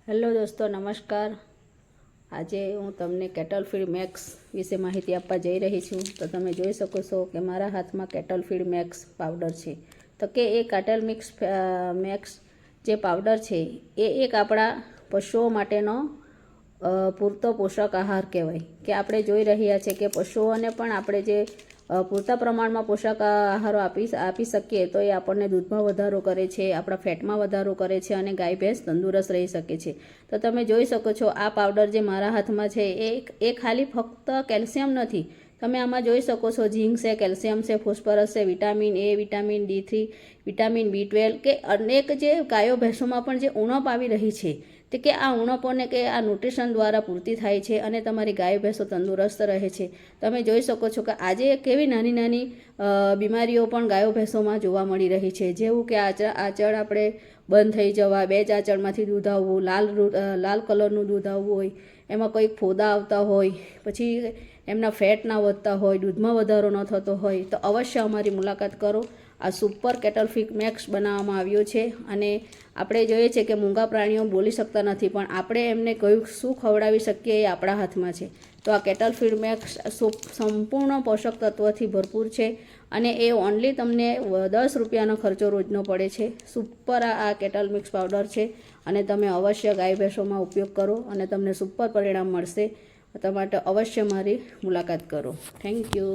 Hello દોસ્તો, નમસ્કાર। આજે હું તમને કેટલ ફીડ મેક્સ વિશે માહિતી આપવા જઈ રહી છું। તો તમે જોઈ શકો છો કે મારા હાથમાં કેટલ ફીડ મેક્સ પાવડર છે। તો કે એ કેટલ મેક્સ જે પાવડર છે એ એક આપણા પશુઓ માટેનો પૂરતો પોષક આહાર કહેવાય કે આપણે જોઈ રહ્યા છીએ કે પશુઓને પણ આપણે જે પૂરતા પ્રમાણમાં પોષક આહારો આપી શકીએ તો એ આપણને દૂધમાં વધારો કરે છે, આપણા ફેટમાં વધારો કરે છે અને ગાય ભેંસ તંદુરસ્ત રહી શકે છે। તો તમે જોઈ શકો છો આ પાવડર જે મારા હાથમાં છે એ ખાલી ફક્ત કેલ્શિયમ નથી, તમે આમાં જોઈ શકો છો ઝીંક છે, કેલ્શિયમ છે, ફોસ્ફરસ છે, vitamin A, vitamin D3, vitamin B12 કે અનેક જે ગાયો ભેંસોમાં પણ જે ઉણપ આવી રહી છે તે કે આ ઉણપોને કે આ ન્યુટ્રિશન દ્વારા પૂર્તિ થાય છે અને તમારી ગાય ભેંસો તંદુરસ્ત રહે છે। તમે જોઈ શકો છો કે આજે કેવી નાની નાની બીમારીઓ પણ ગાયો ભેંસોમાં જોવા મળી રહી છે, જેવું કે આંચળ આપણે બંધ થઈ જવા, બે જ આંચળમાંથી દૂધ આવવું, લાલ કલરનું દૂધ આવવું હોય, એમાં કંઈક ફોદા આવતા હોય, પછી એમના ફેટ ના વધતા હોય, દૂધમાં વધારો ન થતો હોય તો અવશ્ય અમારી મુલાકાત કરો। આ સુપર કેટલ ફીડ મેક્સ બનાવવામાં આવ્યો છે અને આપણે જોઈએ છે કે મૂંગા પ્રાણીઓ બોલી શકતા નથી પણ આપણે એમને કયું શું ખવડાવી શકીએ એ આપણા હાથમાં છે। તો આ કેટલ ફીડ મેક્સ સંપૂર્ણ પોષક તત્વથી ભરપૂર છે અને એ ઓનલી તમને 10 રૂપિયાનો ખર્ચો રોજનો પડે છે। સુપર આ કેટલ મિક્સ પાવડર છે અને તમે અવશ્ય ગાય ભેંસોમાં ઉપયોગ કરો અને તમને સુપર પરિણામ મળશે। તમારે અવશ્ય મારી મુલાકાત કરો। Thank you.